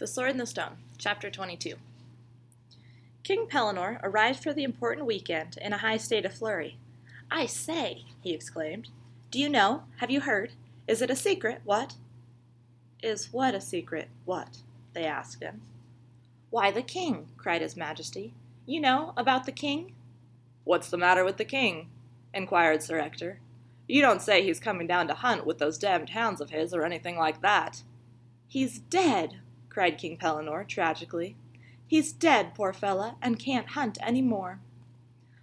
The Sword and the Stone, Chapter 22. King Pellinore arrived for the important weekend in a high state of flurry. "I say," he exclaimed, "do you know? Have you heard? Is it a secret, what?" "Is what a secret, what?" they asked him. "Why, the king," cried his majesty. "You know, about the king?" "What's the matter with the king?" inquired Sir Ector. "You don't say he's coming down to hunt with those damned hounds of his or anything like that?" "He's dead!" cried King Pellinore, tragically. "He's dead, poor fella, and can't hunt any more."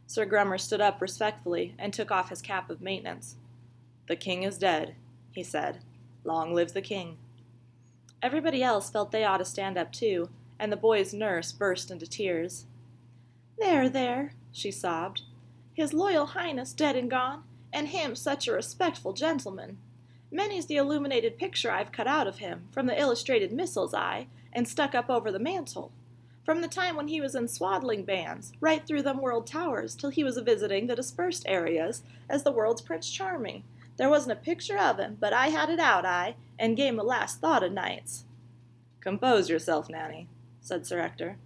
Sir Grummer stood up respectfully and took off his cap of maintenance. "The king is dead," he said. "Long live the king." Everybody else felt they ought to stand up too, and the boy's nurse burst into tears. "There, there," she sobbed. "His loyal highness dead and gone, and him such a respectful gentleman. Many's the illuminated picture I've cut out of him, from the illustrated missals, and stuck up over the mantel. From the time when he was in swaddling bands, right through them world towers, till he was a-visiting the dispersed areas as the world's Prince Charming. There wasn't a picture of him, but I had it out, and gave him a last thought o' nights." "Compose yourself, Nanny," said Sir Ector.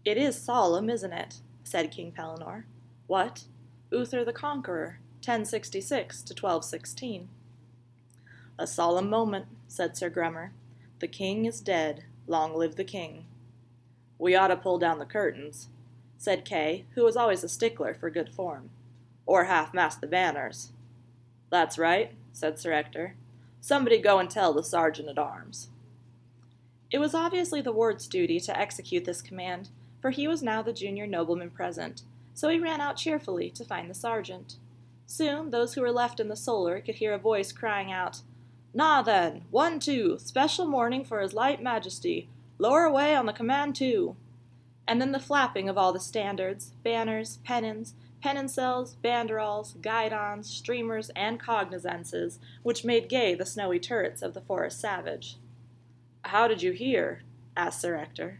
"It is solemn, isn't it?" said King Pellinore. "What? Uther the Conqueror, 1066 to 1216. "A solemn moment," said Sir Grummer. "The king is dead. Long live the king." "We ought to pull down the curtains," said Kay, who was always a stickler for good form. "Or half-mast the banners." "That's right," said Sir Ector. "Somebody go and tell the sergeant-at-arms." It was obviously the ward's duty to execute this command, for he was now the junior nobleman present, so he ran out cheerfully to find the sergeant. Soon those who were left in the solar could hear a voice crying out, "Now then, 1-2, special mourning for his light majesty. Lower away on the command to." And then the flapping of all the standards, banners, pennons, pennoncelles, banderols, guidons, streamers, and cognizances, which made gay the snowy turrets of the forest savage. "How did you hear?" asked Sir Ector.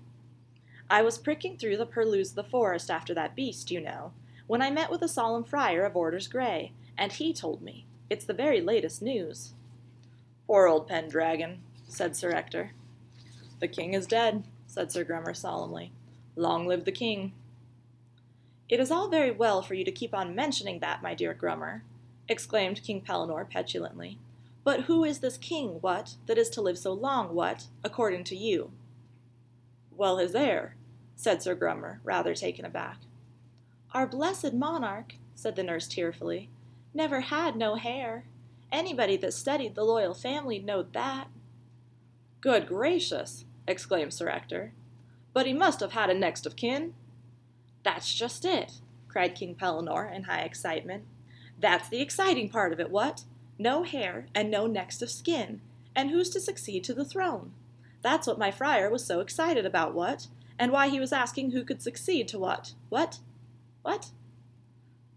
"I was pricking through the purlieus of the forest after that beast, you know, when I met with a solemn friar of orders grey, and he told me. It's the very latest news." "Poor old Pendragon," said Sir Ector. "The king is dead," said Sir Grummer solemnly. "Long live the king." "It is all very well for you to keep on mentioning that, my dear Grummer," exclaimed King Pellinore petulantly. "But who is this king, what, that is to live so long, what, according to you?" "Well, his heir," said Sir Grummer, rather taken aback. "Our blessed monarch," said the nurse tearfully, "never had no hair. Anybody that studied the loyal family knowed that." "Good gracious!" exclaimed Sir Ector. "But he must have had a next of kin?" "That's just it," cried King Pellinore in high excitement. "That's the exciting part of it, what? No hair and no next of skin, and who's to succeed to the throne? That's what my friar was so excited about, what? And why he was asking who could succeed to what? What? What?"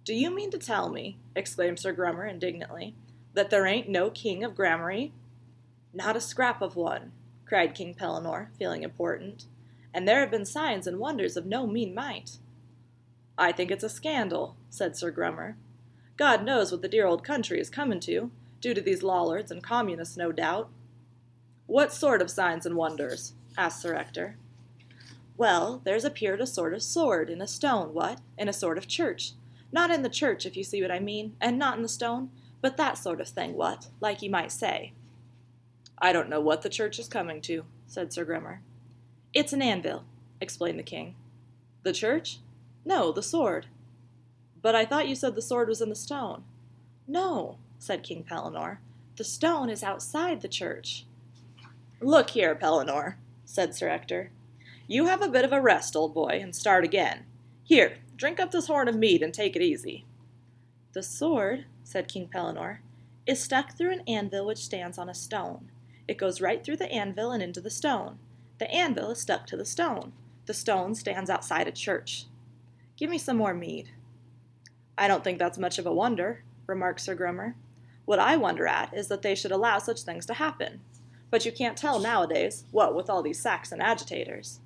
"Do you mean to tell me," exclaimed Sir Grummer indignantly, "that there ain't no king of Gramarye?" "Not a scrap of one," cried King Pellinore, feeling important. "And there have been signs and wonders of no mean might." "I think it's a scandal," said Sir Grummer. "God knows what the dear old country is coming to, due to these Lollards and communists, no doubt." "What sort of signs and wonders?" asked Sir Ector. "Well, there's appeared a sort of sword in a stone, what, in a sort of church. Not in the church, if you see what I mean, and not in the stone, but that sort of thing, what, like you might say." "I don't know what the church is coming to," said Sir Grummer. "It's an anvil," explained the king. "The church?" "No, the sword." "But I thought you said the sword was in the stone." "No," said King Pellinore. "The stone is outside the church." "Look here, Pellinore," said Sir Ector. "You have a bit of a rest, old boy, and start again. Here, drink up this horn of mead and take it easy." "The sword," said King Pellinore, "is stuck through an anvil which stands on a stone. It goes right through the anvil and into the stone. The anvil is stuck to the stone. The stone stands outside a church. Give me some more mead." "I don't think that's much of a wonder," remarked Sir Grummer. "What I wonder at is that they should allow such things to happen. But you can't tell nowadays, what with all these Saxon agitators."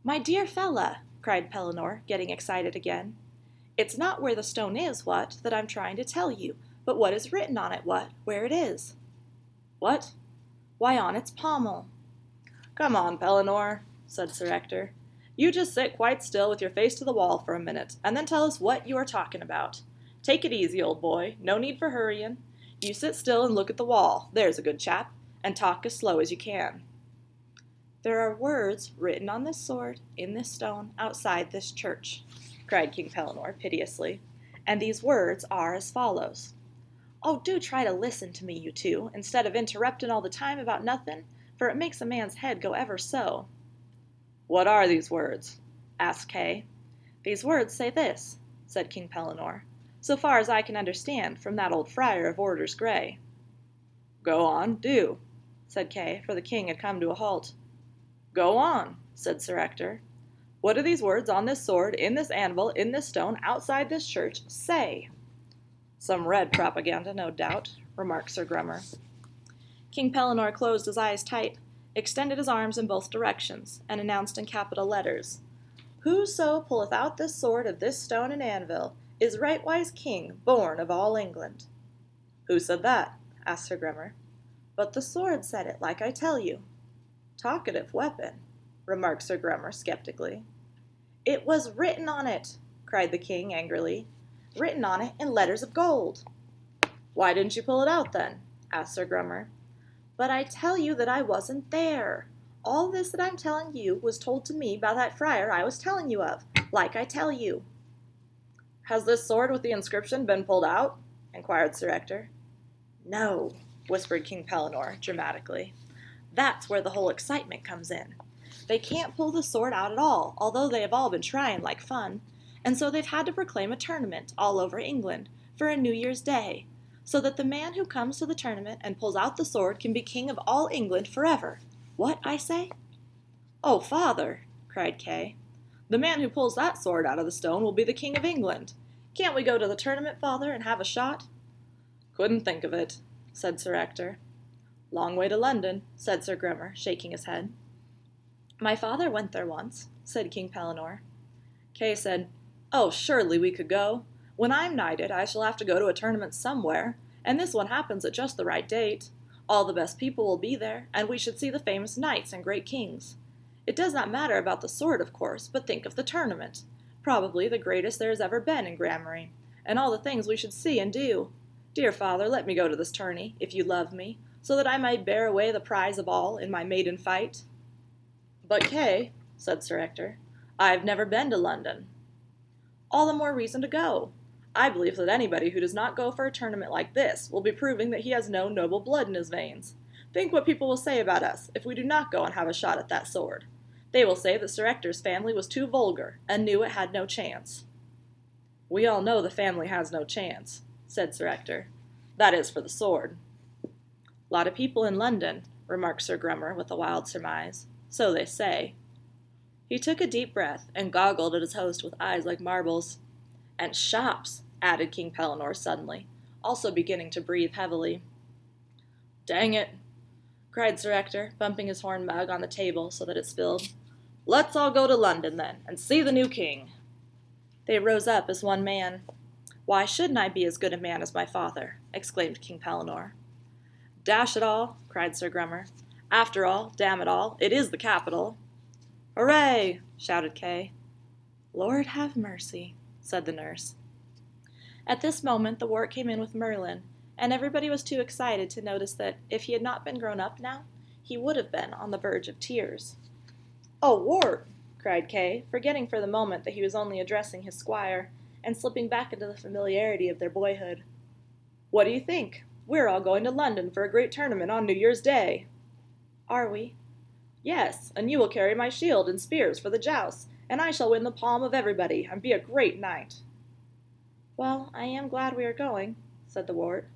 "My dear fella," cried Pellinore, getting excited again, "it's not where the stone is, what, that I'm trying to tell you, but what is written on it, what, where it is." "What?" "Why, on its pommel." "Come on, Pellinore," said Sir Ector. "You just sit quite still with your face to the wall for a minute, and then tell us what you are talking about. Take it easy, old boy. No need for hurrying. You sit still and look at the wall, there's a good chap, and talk as slow as you can." "There are words written on this sword, in this stone, outside this church," cried King Pellinore piteously, "and these words are as follows. Oh, do try to listen to me, you two, instead of interrupting all the time about nothing, for it makes a man's head go ever so." "What are these words?" asked Kay. "These words say this," said King Pellinore, "so far as I can understand from that old friar of orders gray." "Go on, do," said Kay, for the king had come to a halt. "Go on," said Sir Ector. "What do these words on this sword, in this anvil, in this stone, outside this church, say?" "Some red propaganda, no doubt," remarked Sir Grummer. King Pellinore closed his eyes tight, extended his arms in both directions, and announced in capital letters, "Whoso pulleth out this sword of this stone and anvil is rightwise king, born of all England." "Who said that?" asked Sir Grummer. "But the sword said it, like I tell you." "Talkative weapon," remarked Sir Grummer skeptically. "It was written on it," cried the king angrily. "Written on it in letters of gold." "Why didn't you pull it out then?" asked Sir Grummer. "But I tell you that I wasn't there. All this that I'm telling you was told to me by that friar I was telling you of, like I tell you." "Has this sword with the inscription been pulled out?" inquired Sir Ector. "No," whispered King Pellinore dramatically. "That's where the whole excitement comes in. They can't pull the sword out at all, although they have all been trying like fun, and so they've had to proclaim a tournament all over England for a New Year's Day, so that the man who comes to the tournament and pulls out the sword can be king of all England forever. What, I say?" "Oh, father," cried Kay, "the man who pulls that sword out of the stone will be the King of England. Can't we go to the tournament, father, and have a shot?" "Couldn't think of it," said Sir Ector. "Long way to London," said Sir Grummer, shaking his head. "My father went there once," said King Pellinore. Kay said, "Oh, surely we could go. When I'm knighted, I shall have to go to a tournament somewhere, and this one happens at just the right date. All the best people will be there, and we should see the famous knights and great kings. It does not matter about the sword, of course, but think of the tournament. Probably the greatest there has ever been in Gramarye, and all the things we should see and do. Dear father, let me go to this tourney, if you love me, so that I may bear away the prize of all in my maiden fight." "But, Kay," said Sir Ector, "I've never been to London." "All the more reason to go. I believe that anybody who does not go for a tournament like this will be proving that he has no noble blood in his veins. Think what people will say about us if we do not go and have a shot at that sword. They will say that Sir Ector's family was too vulgar and knew it had no chance." "We all know the family has no chance," said Sir Ector. "That is for the sword." "Lot of people in London," remarked Sir Grummer with a wild surmise. "So they say." He took a deep breath and goggled at his host with eyes like marbles. "And shops," added King Pellinore suddenly, also beginning to breathe heavily. "Dang it," cried Sir Ector, bumping his horn mug on the table so that it spilled. "Let's all go to London, then, and see the new king." They rose up as one man. "Why shouldn't I be as good a man as my father?" exclaimed King Pellinore. "Dash it all," cried Sir Grummer. "After all, damn it all, it is the capital." "Hooray!" shouted Kay. "Lord have mercy," said the nurse. At this moment the wart came in with Merlin, and everybody was too excited to notice that, if he had not been grown up now, he would have been on the verge of tears. "Oh, Wart!" cried Kay, forgetting for the moment that he was only addressing his squire, and slipping back into the familiarity of their boyhood. "What do you think? We're all going to London for a great tournament on New Year's Day." "Are we?" "Yes, and you will carry my shield and spears for the jousts, and I shall win the palm of everybody, and be a great knight." "Well, I am glad we are going," said the wart,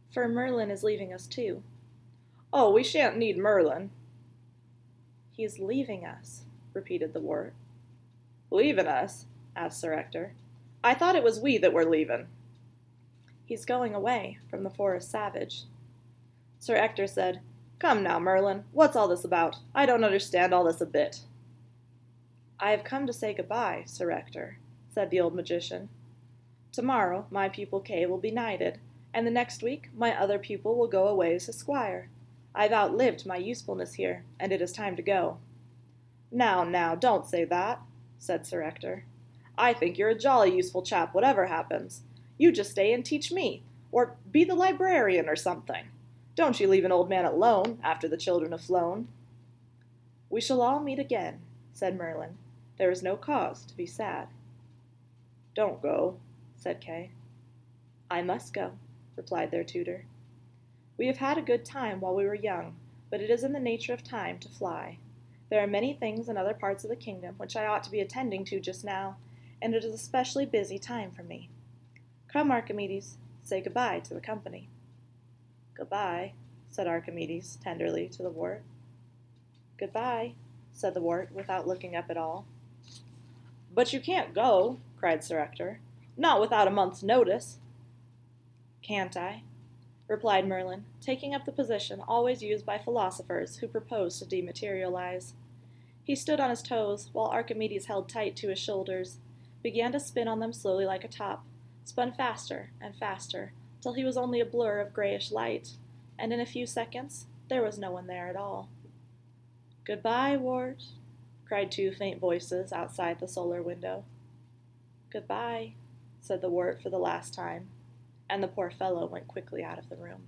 "for Merlin is leaving us too." "Oh, we shan't need Merlin." "He's leaving us," repeated the wart. "Leaving us?" asked Sir Ector. "I thought it was we that were leaving." "He's going away from the Forest Savage." Sir Ector said, "Come now, Merlin, what's all this about? I don't understand all this a bit." "I have come to say goodbye, Sir Ector," said the old magician. "Tomorrow my pupil Kay will be knighted, and the next week my other pupil will go away as his squire. I've outlived my usefulness here, and it is time to go." Now, don't say that," said Sir Ector. "I think you're a jolly useful chap, whatever happens. You just stay and teach me, or be the librarian or something. Don't you leave an old man alone after the children have flown." "We shall all meet again," said Merlin. "There is no cause to be sad." "Don't go," said Kay. "I must go," replied their tutor. "We have had a good time while we were young, but it is in the nature of time to fly. There are many things in other parts of the kingdom which I ought to be attending to just now, and it is a specially busy time for me. Come, Archimedes, say good-bye to the company." "Good-bye," said Archimedes tenderly to the wart. "Good-bye," said the wart without looking up at all. "But you can't go," cried Sir Ector. "Not without a month's notice." "Can't I?" replied Merlin, taking up the position always used by philosophers who propose to dematerialize. He stood on his toes, while Archimedes held tight to his shoulders, began to spin on them slowly like a top, spun faster and faster, till he was only a blur of grayish light, and in a few seconds there was no one there at all. "Good-bye, wart," cried two faint voices outside the solar window. "Good-bye," said the wart for the last time, and the poor fellow went quickly out of the room.